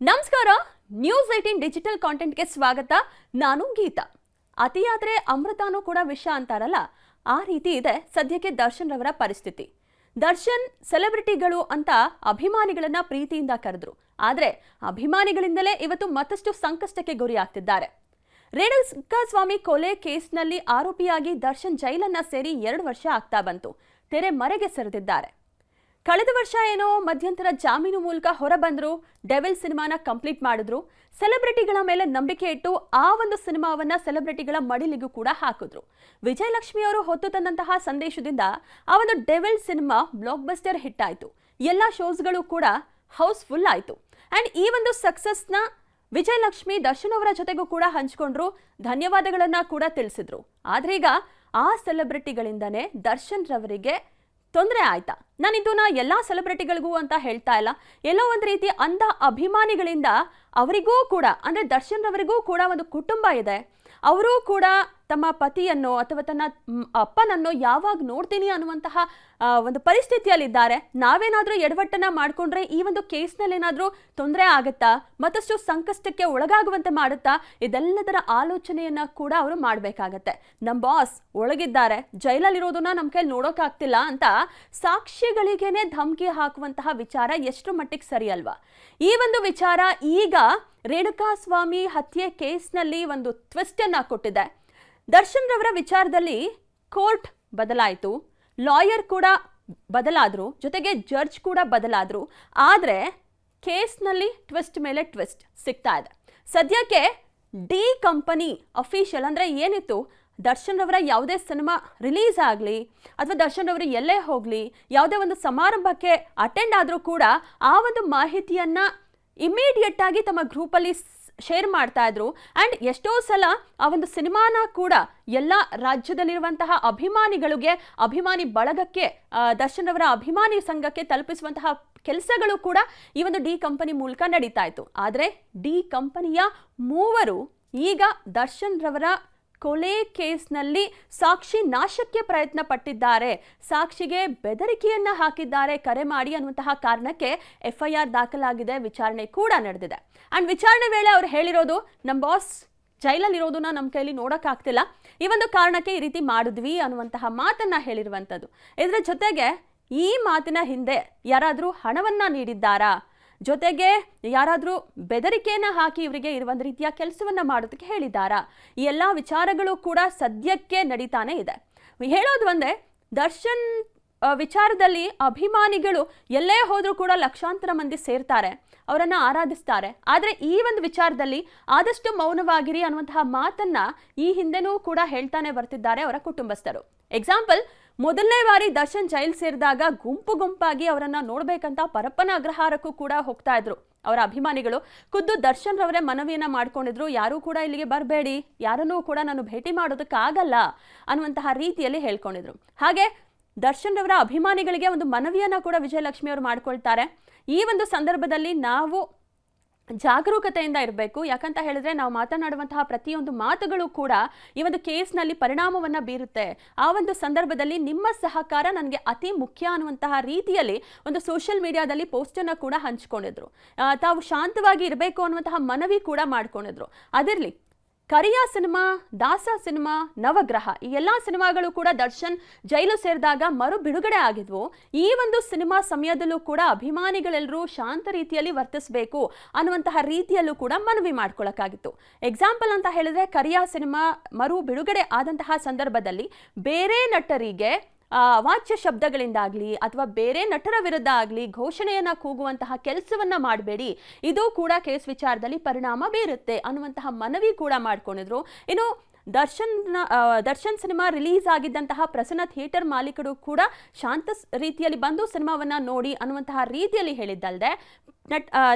ನಮಸ್ಕಾರ. News 18 digital ಕಾಂಟೆಂಟ್ಗೆ ಸ್ವಾಗತ. ನಾನು ಗೀತಾ. ಅತಿಯಾದ್ರೆ ಅಮೃತಾನೂ ಕೂಡ ವಿಷ ಅಂತಾರಲ್ಲ, ಆ ರೀತಿ ಇದೆ ಸದ್ಯಕ್ಕೆ ದರ್ಶನ್ ರವರ ಪರಿಸ್ಥಿತಿ. ದರ್ಶನ್ ಸೆಲೆಬ್ರಿಟಿಗಳು ಅಂತ ಅಭಿಮಾನಿಗಳನ್ನ ಪ್ರೀತಿಯಿಂದ ಕರೆದ್ರು. ಆದ್ರೆ ಅಭಿಮಾನಿಗಳಿಂದಲೇ ಇವತ್ತು ಮತ್ತಷ್ಟು ಸಂಕಷ್ಟಕ್ಕೆ ಗುರಿ ಆಗ್ತಿದ್ದಾರೆ. ರೇಣುಕಾಸ್ವಾಮಿ ಕೊಲೆ ಕೇಸ್ನಲ್ಲಿ ಆರೋಪಿಯಾಗಿ ದರ್ಶನ್ ಜೈಲನ್ನ ಸೇರಿ 2 ವರ್ಷ ಆಗ್ತಾ ಬಂತು. ತೆರೆ ಮರೆಗೆ ಸರಿದಿದ್ದಾರೆ. ಕಳೆದ ವರ್ಷ ಏನೋ ಮಧ್ಯಂತರ ಜಾಮೀನು ಮೂಲಕ ಹೊರಬಂದ್ರು, ಡೆವಿಲ್ ಸಿನಿಮಾನ ಕಂಪ್ಲೀಟ್ ಮಾಡಿದ್ರು. ಸೆಲೆಬ್ರಿಟಿಗಳ ಮೇಲೆ ನಂಬಿಕೆ ಇಟ್ಟು ಆ ಒಂದು ಸಿನಿಮಾವನ್ನ ಸೆಲೆಬ್ರಿಟಿಗಳ ಮಡಿಲಿಗೂ ಕೂಡ ಹಾಕಿದ್ರು. ವಿಜಯಲಕ್ಷ್ಮಿ ಅವರು ಹೊತ್ತು ತಂದಂತಹ ಸಂದೇಶದಿಂದ ಆ ಒಂದು devil cinema blockbuster hit ಆಯ್ತು. ಎಲ್ಲ ಶೋಸ್ಗಳು ಕೂಡ ಹೌಸ್ಫುಲ್ ಆಯ್ತು. ಅಂಡ್ ಈ ಒಂದು ಸಕ್ಸಸ್ನ ವಿಜಯಲಕ್ಷ್ಮಿ ದರ್ಶನ್ ಅವರ ಜೊತೆಗೂ ಕೂಡ ಹಂಚ್ಕೊಂಡ್ರು, ಧನ್ಯವಾದಗಳನ್ನ ಕೂಡ ತಿಳಿಸಿದ್ರು. ಆದ್ರೆ ಈಗ ಆ ಸೆಲೆಬ್ರಿಟಿಗಳಿಂದನೇ ದರ್ಶನ್ ರವರಿಗೆ ತೊಂದರೆ ಆಯ್ತಾ? ನಾನಿದನ್ನ ಎಲ್ಲಾ ಸೆಲೆಬ್ರಿಟಿಗಳಿಗೂ ಅಂತ ಹೇಳ್ತಾ ಇಲ್ಲ. ಎಲ್ಲೋ ಒಂದು ರೀತಿ ಅಂಧ ಅಭಿಮಾನಿಗಳಿಂದ ಅವರಿಗೂ ಕೂಡ, ಅಂದ್ರೆ ದರ್ಶನ್ ರವರಿಗೂ ಕೂಡ ಒಂದು ಕುಟುಂಬ ಇದೆ. ಅವರೂ ಕೂಡ ತಮ್ಮ ಪತಿಯನ್ನು ಅಥವಾ ತನ್ನ ಅಪ್ಪನನ್ನು ಯಾವಾಗ ನೋಡ್ತೀನಿ ಅನ್ನುವಂತಹ ಒಂದು ಪರಿಸ್ಥಿತಿಯಲ್ಲಿದ್ದಾರೆ. ನಾವೇನಾದ್ರೂ ಎಡವಟ್ಟನ್ನ ಮಾಡ್ಕೊಂಡ್ರೆ ಈ ಒಂದು ಕೇಸ್ನಲ್ಲಿ ಏನಾದ್ರೂ ತೊಂದರೆ ಆಗುತ್ತಾ, ಮತ್ತಷ್ಟು ಸಂಕಷ್ಟಕ್ಕೆ ಒಳಗಾಗುವಂತೆ ಮಾಡುತ್ತಾ, ಇದೆಲ್ಲದರ ಆಲೋಚನೆಯನ್ನ ಕೂಡ ಅವರು ಮಾಡ್ಬೇಕಾಗತ್ತೆ. ನಮ್ ಬಾಸ್ ಒಳಗಿದ್ದಾರೆ, ಜೈಲಲ್ಲಿರೋದನ್ನ ನಮ್ ಕೈಲಿ ನೋಡೋಕಾಗ್ತಿಲ್ಲ ಅಂತ ಸಾಕ್ಷಿಗಳಿಗೇನೆ ಧಮಕಿ ಹಾಕುವಂತಹ ವಿಚಾರ ಎಷ್ಟು ಮಟ್ಟಿಗೆ ಸರಿ ಅಲ್ವಾ? ಈ ಒಂದು ವಿಚಾರ ಈಗ ರೇಣುಕಾಸ್ವಾಮಿ ಹತ್ಯೆ ಕೇಸ್ನಲ್ಲಿ ಒಂದು ಟ್ವಿಸ್ಟ್ ಅನ್ನ ಕೊಟ್ಟಿದೆ. ದರ್ಶನ್ ರವರ ವಿಚಾರದಲ್ಲಿ ಕೋರ್ಟ್ ಬದಲಾಯಿತು, ಲಾಯರ್ ಕೂಡ ಬದಲಾದ್ರು, ಜೊತೆಗೆ ಜಡ್ಜ್ ಕೂಡ ಬದಲಾದ್ರು. ಆದ್ರೆ ಕೇಸ್ನಲ್ಲಿ ಟ್ವಿಸ್ಟ್ ಮೇಲೆ ಟ್ವಿಸ್ಟ್ ಸಿಗ್ತಾ ಇದೆ. ಸದ್ಯಕ್ಕೆ ಡಿ ಕಂಪನಿ ಅಫಿಷಿಯಲ್, ಅಂದ್ರೆ ಏನಿತ್ತು, ದರ್ಶನ್ ರವರ ಯಾವುದೇ ಸಿನಿಮಾ ರಿಲೀಸ್ ಆಗಲಿ ಅಥವಾ ದರ್ಶನ್ ರವರು ಎಲ್ಲೇ ಹೋಗಲಿ, ಯಾವುದೇ ಒಂದು ಸಮಾರಂಭಕ್ಕೆ ಅಟೆಂಡ್ ಆದರೂ ಕೂಡ ಆ ಒಂದು ಮಾಹಿತಿಯನ್ನ ಇಮಿಡಿಯೇಟ್ ಆಗಿ ತಮ್ಮ ಗ್ರೂಪಲ್ಲಿ ಶೇರ್ ಮಾಡ್ತಾ ಇದ್ರು. ಅಂಡ್ ಎಷ್ಟೋ ಸಲ ಆ ಒಂದು ಸಿನಿಮಾನ ಕೂಡ ಎಲ್ಲ ರಾಜ್ಯದಲ್ಲಿರುವಂತಹ ಅಭಿಮಾನಿಗಳಿಗೆ, ಅಭಿಮಾನಿ ಬಳಗಕ್ಕೆ, ದರ್ಶನ್ ರವರ ಅಭಿಮಾನಿ ಸಂಘಕ್ಕೆ ತಲುಪಿಸುವಂತಹ ಕೆಲಸಗಳು ಕೂಡ ಈ ಒಂದು ಡಿ ಕಂಪನಿ ಮೂಲಕ ನಡೀತಾ ಇತ್ತು. ಆದ್ರೆ ಡಿ ಕಂಪನಿಯ ಮೂವರು ಈಗ ದರ್ಶನ್ ರವರ ಕೊಲೆ ಕೇಸ್ನಲ್ಲಿ ಸಾಕ್ಷಿ ನಾಶಕ್ಕೆ ಪ್ರಯತ್ನ ಪಟ್ಟಿದ್ದಾರೆ, ಸಾಕ್ಷಿಗೆ ಬೆದರಿಕೆಯನ್ನ ಹಾಕಿದ್ದಾರೆ ಕರೆ ಮಾಡಿ ಅನ್ನುವಂತಹ ಕಾರಣಕ್ಕೆ FIR ದಾಖಲಾಗಿದೆ, ವಿಚಾರಣೆ ಕೂಡ ನಡೆದಿದೆ. ಅಂಡ್ ವಿಚಾರಣೆ ವೇಳೆ ಅವ್ರು ಹೇಳಿರೋದು, ನಮ್ಮ ಬಾಸ್ ಜೈಲಲ್ಲಿರೋದನ್ನ ನಮ್ಮ ಕೈಲಿ ನೋಡೋಕ್ಕಾಗ್ತಿಲ್ಲ, ಈ ಒಂದು ಕಾರಣಕ್ಕೆ ಈ ರೀತಿ ಮಾಡಿದ್ವಿ ಅನ್ನುವಂತಹ ಮಾತನ್ನ ಹೇಳಿರುವಂಥದ್ದು. ಇದರ ಜೊತೆಗೆ ಈ ಮಾತಿನ ಹಿಂದೆ ಯಾರಾದರೂ ಹಣವನ್ನ ನೀಡಿದ್ದಾರಾ, ಜೊತೆಗೆ ಯಾರಾದರೂ ಬೆದರಿಕೆಯನ್ನ ಹಾಕಿ ಇವರಿಗೆ ಒಂದು ರೀತಿಯ ಕೆಲಸವನ್ನ ಮಾಡೋದಕ್ಕೆ ಹೇಳಿದ್ದಾರಾ, ಈ ಎಲ್ಲ ವಿಚಾರಗಳು ಕೂಡ ಸದ್ಯಕ್ಕೆ ನಡೀತಾನೆ ಇದೆ. ಹೇಳೋದು ಒಂದೇ, ದರ್ಶನ್ ವಿಚಾರದಲ್ಲಿ ಅಭಿಮಾನಿಗಳು ಎಲ್ಲೇ ಹೋದ್ರೂ ಕೂಡ ಲಕ್ಷಾಂತರ ಮಂದಿ ಸೇರ್ತಾರೆ, ಅವರನ್ನ ಆರಾಧಿಸ್ತಾರೆ. ಆದ್ರೆ ಈ ಒಂದು ವಿಚಾರದಲ್ಲಿ ಆದಷ್ಟು ಮೌನವಾಗಿರಿ ಅನ್ನುವಂತಹ ಮಾತನ್ನ ಈ ಹಿಂದೆನೂ ಕೂಡ ಹೇಳ್ತಾನೆ ಬರ್ತಿದ್ದಾರೆ ಅವರ ಕುಟುಂಬಸ್ಥರು. ಎಕ್ಸಾಂಪಲ್, ಮೊದಲನೇ ಬಾರಿ ದರ್ಶನ್ ಜೈಲ್ ಸೇರಿದಾಗ ಗುಂಪು ಗುಂಪಾಗಿ ಅವರನ್ನ ನೋಡ್ಬೇಕಂತ ಪರಪ್ಪನ ಅಗ್ರಹಾರಕ್ಕೂ ಕೂಡ ಹೋಗ್ತಾ ಇದ್ರು ಅವರ ಅಭಿಮಾನಿಗಳು. ಖುದ್ದು ದರ್ಶನ್ ರವರೇ ಮನವಿಯನ್ನ ಮಾಡ್ಕೊಂಡಿದ್ರು, ಯಾರೂ ಕೂಡ ಇಲ್ಲಿಗೆ ಬರಬೇಡಿ, ಯಾರನ್ನೂ ಕೂಡ ನಾನು ಭೇಟಿ ಮಾಡೋದಕ್ಕಾಗಲ್ಲ ಅನ್ನುವಂತಹ ರೀತಿಯಲ್ಲಿ ಹೇಳ್ಕೊಂಡಿದ್ರು. ಹಾಗೆ ದರ್ಶನ್ ರವರ ಅಭಿಮಾನಿಗಳಿಗೆ ಒಂದು ಮನವಿಯನ್ನ ಕೂಡ ವಿಜಯಲಕ್ಷ್ಮಿ ಅವರು ಮಾಡ್ಕೊಳ್ತಾರೆ. ಈ ಒಂದು ಸಂದರ್ಭದಲ್ಲಿ ನಾವು ಜಾಗರೂಕತೆಯಿಂದ ಇರಬೇಕು. ಯಾಕಂತ ಹೇಳಿದ್ರೆ ನಾವು ಮಾತನಾಡುವಂತಹ ಪ್ರತಿಯೊಂದು ಮಾತುಗಳು ಕೂಡ ಈ ಒಂದು ಕೇಸ್ನಲ್ಲಿ ಪರಿಣಾಮವನ್ನ ಬೀರುತ್ತೆ. ಆ ಒಂದು ಸಂದರ್ಭದಲ್ಲಿ ನಿಮ್ಮ ಸಹಕಾರ ನನಗೆ ಅತಿ ಮುಖ್ಯ ಅನ್ನುವಂತಹ ರೀತಿಯಲ್ಲಿ ಒಂದು ಸೋಷಿಯಲ್ ಮೀಡಿಯಾದಲ್ಲಿ ಪೋಸ್ಟ್ ಅನ್ನ ಕೂಡ ಹಂಚಿಕೊಂಡಿದ್ರು. ತಾವು ಶಾಂತವಾಗಿ ಇರಬೇಕು ಅನ್ನುವಂತಹ ಮನವಿ ಕೂಡ ಮಾಡ್ಕೊಂಡಿದ್ರು. ಅದಿರ್ಲಿ, ಕರಿಯ ಸಿನಿಮಾ, ದಾಸ ಸಿನಿಮಾ, ನವಗ್ರಹ, ಈ ಎಲ್ಲಾ ಸಿನಿಮಾಗಳು ಕೂಡ ದರ್ಶನ್ ಜೈಲು ಸೇರಿದಾಗ ಮರು ಬಿಡುಗಡೆ ಆಗಿದ್ವು. ಈ ಒಂದು ಸಿನಿಮಾ ಸಮಯದಲ್ಲೂ ಕೂಡ ಅಭಿಮಾನಿಗಳೆಲ್ಲರೂ ಶಾಂತ ರೀತಿಯಲ್ಲಿ ವರ್ತಿಸಬೇಕು ಅನ್ನುವಂತಹ ರೀತಿಯಲ್ಲೂ ಕೂಡ ಮನವಿ ಮಾಡ್ಕೊಳ್ಳೋಕ್ಕಾಗಿತ್ತು. ಎಕ್ಸಾಂಪಲ್ ಅಂತ ಹೇಳಿದ್ರೆ, ಕರಿಯ ಸಿನಿಮಾ ಮರು ಬಿಡುಗಡೆ ಆದಂತಹ ಸಂದರ್ಭದಲ್ಲಿ ಬೇರೆ ನಟರಿಗೆ ವಾಚ್ಯ ಶಬ್ದಗಳಿಂದಾಗ್ಲಿ ಅಥವಾ ಬೇರೆ ನಟರ ವಿರುದ್ಧ ಆಗಲಿ ಘೋಷಣೆಯನ್ನ ಕೂಗುವಂತಹ ಕೆಲಸವನ್ನ ಮಾಡಬೇಡಿ, ಇದು ಕೂಡ ಕೇಸ್ ವಿಚಾರದಲ್ಲಿ ಪರಿಣಾಮ ಬೀರುತ್ತೆ ಅನ್ನುವಂತಹ ಮನವಿ ಕೂಡ ಮಾಡ್ಕೊಂಡಿದ್ರು. ಇನ್ನು ದರ್ಶನ್ ಸಿನಿಮಾ ರಿಲೀಸ್ ಆಗಿದ್ದಂತಹ ಪ್ರಸನ್ನ ಥಿಯೇಟರ್ ಮಾಲೀಕರು ಕೂಡ ಶಾಂತ ರೀತಿಯಲ್ಲಿ ಬಂದು ಸಿನಿಮಾವನ್ನ ನೋಡಿ ಅನ್ನುವಂತಹ ರೀತಿಯಲ್ಲಿ ಹೇಳಿದ್ದಲ್ಲದೆ,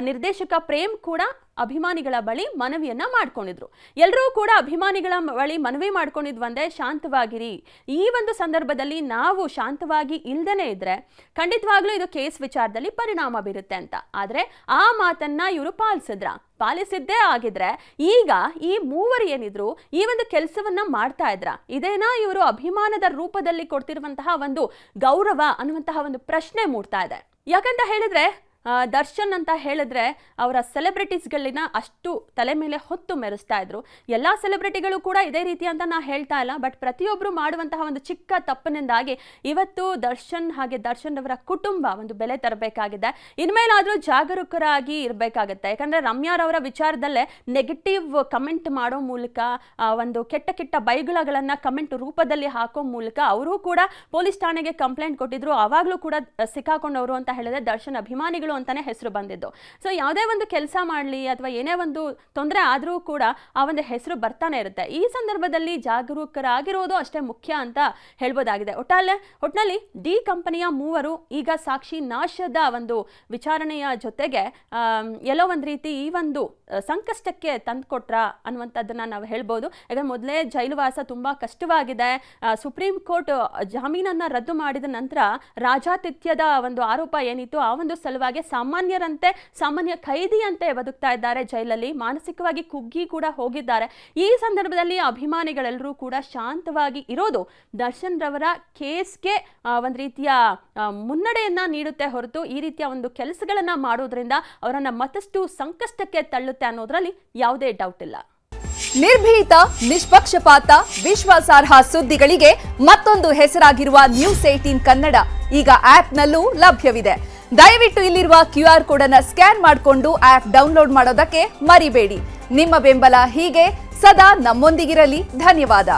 ನಿರ್ದೇಶಕ ಪ್ರೇಮ್ ಕೂಡ ಅಭಿಮಾನಿಗಳ ಬಳಿ ಮನವಿಯನ್ನ ಮಾಡ್ಕೊಂಡಿದ್ರು. ಎಲ್ಲರೂ ಕೂಡ ಅಭಿಮಾನಿಗಳ ಬಳಿ ಮನವಿ ಮಾಡ್ಕೊಂಡಿದ್ವಂದ್ರೆ, ಶಾಂತವಾಗಿರಿ, ಈ ಒಂದು ಸಂದರ್ಭದಲ್ಲಿ ನಾವು ಶಾಂತವಾಗಿ ಇಲ್ದೇನೆ ಇದ್ರೆ ಖಂಡಿತವಾಗ್ಲೂ ಇದು ಕೇಸ್ ವಿಚಾರದಲ್ಲಿ ಪರಿಣಾಮ ಬೀರುತ್ತೆ ಅಂತ. ಆದ್ರೆ ಆ ಮಾತನ್ನ ಇವರು ಪಾಲಿಸಿದ್ದೇ ಆಗಿದ್ರೆ ಈಗ ಈ ಮೂವರು ಏನಿದ್ರು ಈ ಒಂದು ಕೆಲಸವನ್ನ ಮಾಡ್ತಾ ಇದ್ರ, ಇದೇನಾ ಇವರು ಅಭಿಮಾನದ ರೂಪದಲ್ಲಿ ಕೊಡ್ತಿರುವಂತಹ ಒಂದು ಗೌರವ ಅನ್ನುವಂತಹ ಒಂದು ಪ್ರಶ್ನೆ ಮೂಡ್ತಾ ಇದೆ. ಯಾಕಂತ ಹೇಳಿದ್ರೆ ದರ್ಶನ್ ಅಂತ ಹೇಳಿದ್ರೆ ಅವರ ಸೆಲೆಬ್ರಿಟೀಸ್ಗಳನ್ನ ಅಷ್ಟು ತಲೆ ಮೇಲೆ ಹೊತ್ತು ಮೆರೆಸ್ತಾ ಇದ್ರು. ಎಲ್ಲ ಸೆಲೆಬ್ರಿಟಿಗಳು ಕೂಡ ಇದೇ ರೀತಿ ಅಂತ ನಾ ಹೇಳ್ತಾ ಇಲ್ಲ, ಬಟ್ ಪ್ರತಿಯೊಬ್ಬರು ಮಾಡುವಂತಹ ಒಂದು ಚಿಕ್ಕ ತಪ್ಪಿನಿಂದಾಗಿ ಇವತ್ತು ದರ್ಶನ್ ಹಾಗೆ ದರ್ಶನ್ ಅವರ ಕುಟುಂಬ ಒಂದು ಬೆಲೆ ತರಬೇಕಾಗಿದೆ. ಇನ್ಮೇಲಾದ್ರೂ ಜಾಗರೂಕರಾಗಿ ಇರಬೇಕಾಗತ್ತೆ. ಯಾಕಂದ್ರೆ ರಮ್ಯಾರವರ ವಿಚಾರದಲ್ಲೇ ನೆಗೆಟಿವ್ ಕಮೆಂಟ್ ಮಾಡೋ ಮೂಲಕ ಒಂದು ಕೆಟ್ಟ ಕೆಟ್ಟ ಬೈಗುಳಗಳನ್ನ ಕಮೆಂಟ್ ರೂಪದಲ್ಲಿ ಹಾಕೋ ಮೂಲಕ ಅವರು ಕೂಡ ಪೊಲೀಸ್ ಠಾಣೆಗೆ ಕಂಪ್ಲೇಂಟ್ ಕೊಟ್ಟಿದ್ರು. ಅವಾಗಲೂ ಕೂಡ ಸಿಕ್ಕಾಕೊಂಡವರು ಅಂತ ಹೇಳಿದ್ರೆ ದರ್ಶನ್ ಅಭಿಮಾನಿಗಳು ಅಂತಾನೆ ಹೆಸರು ಬಂದಿದ್ದು. ಸೊ ಯಾವುದೇ ಒಂದು ಕೆಲಸ ಮಾಡಲಿ ಅಥವಾ ಏನೇ ಒಂದು ತೊಂದರೆ ಆದರೂ ಕೂಡ ಆ ಒಂದು ಹೆಸರು ಬರ್ತಾನೆ ಇರುತ್ತೆ. ಈ ಸಂದರ್ಭದಲ್ಲಿ ಜಾಗರೂಕರಾಗಿರೋದು ಅಷ್ಟೇ ಮುಖ್ಯ ಅಂತ ಹೇಳ್ಬೋದಾಗಿದೆ. ಒಟ್ಟಿನಲ್ಲಿ ಡಿ ಕಂಪನಿಯ ಮೂವರು ಈಗ ಸಾಕ್ಷಿ ನಾಶದ ಒಂದು ವಿಚಾರಣೆಯ ಜೊತೆಗೆ ಎಲ್ಲೋ ಒಂದು ರೀತಿ ಈ ಒಂದು ಸಂಕಷ್ಟಕ್ಕೆ ತಂದುಕೊಟ್ರ ಅನ್ನುವಂಥದ್ದನ್ನ ನಾವು ಹೇಳ್ಬೋದು. ಯಾಕಂದ್ರೆ ಮೊದಲೇ ಜೈಲುವಾಸ ತುಂಬಾ ಕಷ್ಟವಾಗಿದೆ. ಸುಪ್ರೀಂ ಕೋರ್ಟ್ ಜಾಮೀನನ್ನ ರದ್ದು ಮಾಡಿದ ನಂತರ ರಾಜಾತಿಥ್ಯದ ಒಂದು ಆರೋಪ ಏನಿತ್ತು ಆ ಒಂದು ಸಲುವಾಗಿ ಸಾಮಾನ್ಯರಂತೆ ಸಾಮಾನ್ಯ ಖೈದಿಯಂತೆ ಬದುಕ್ತಾ ಇದ್ದಾರೆ ಜೈಲಲ್ಲಿ. ಮಾನಸಿಕವಾಗಿ ಕುಗ್ಗಿ ಕೂಡ ಹೋಗಿದ್ದಾರೆ. ಈ ಸಂದರ್ಭದಲ್ಲಿ ಅಭಿಮಾನಿಗಳೆಲ್ಲರೂ ಕೂಡ ಶಾಂತವಾಗಿ ಇರೋದು ದರ್ಶನ್ ರವರ ಕೇಸ್ಗೆ ಒಂದು ರೀತಿಯ ಮುನ್ನಡೆಯನ್ನ ನೀಡುತ್ತೆ ಹೊರತು ಈ ರೀತಿಯ ಒಂದು ಕೆಲಸಗಳನ್ನ ಮಾಡೋದ್ರಿಂದ ಅವರನ್ನ ಮತ್ತಷ್ಟು ಸಂಕಷ್ಟಕ್ಕೆ ತಳ್ಳುತ್ತೆ ಅನ್ನೋದ್ರಲ್ಲಿ ಯಾವುದೇ ಡೌಟ್ ಇಲ್ಲ. ನಿರ್ಭೀತ, ನಿಷ್ಪಕ್ಷಪಾತ, ವಿಶ್ವಾಸಾರ್ಹ ಸುದ್ದಿಗಳಿಗೆ ಮತ್ತೊಂದು ಹೆಸರಾಗಿರುವ News18 ಕನ್ನಡ ಈಗ ಆಪ್ನಲ್ಲೂ ಲಭ್ಯವಿದೆ. ದಯವಿಟ್ಟು ಇಲ್ಲಿರುವ QR ಕೋಡ್ ಅನ್ನು ಸ್ಕ್ಯಾನ್ ಮಾಡಿಕೊಂಡು ಆಪ್ ಡೌನ್ಲೋಡ್ ಮಾಡೋದಕ್ಕೆ ಮರಿಬೇಡಿ. ನಿಮ್ಮ ಬೆಂಬಲ ಹೀಗೆ ಸದಾ ನಮ್ಮೊಂದಿಗಿರಲಿ. ಧನ್ಯವಾದ.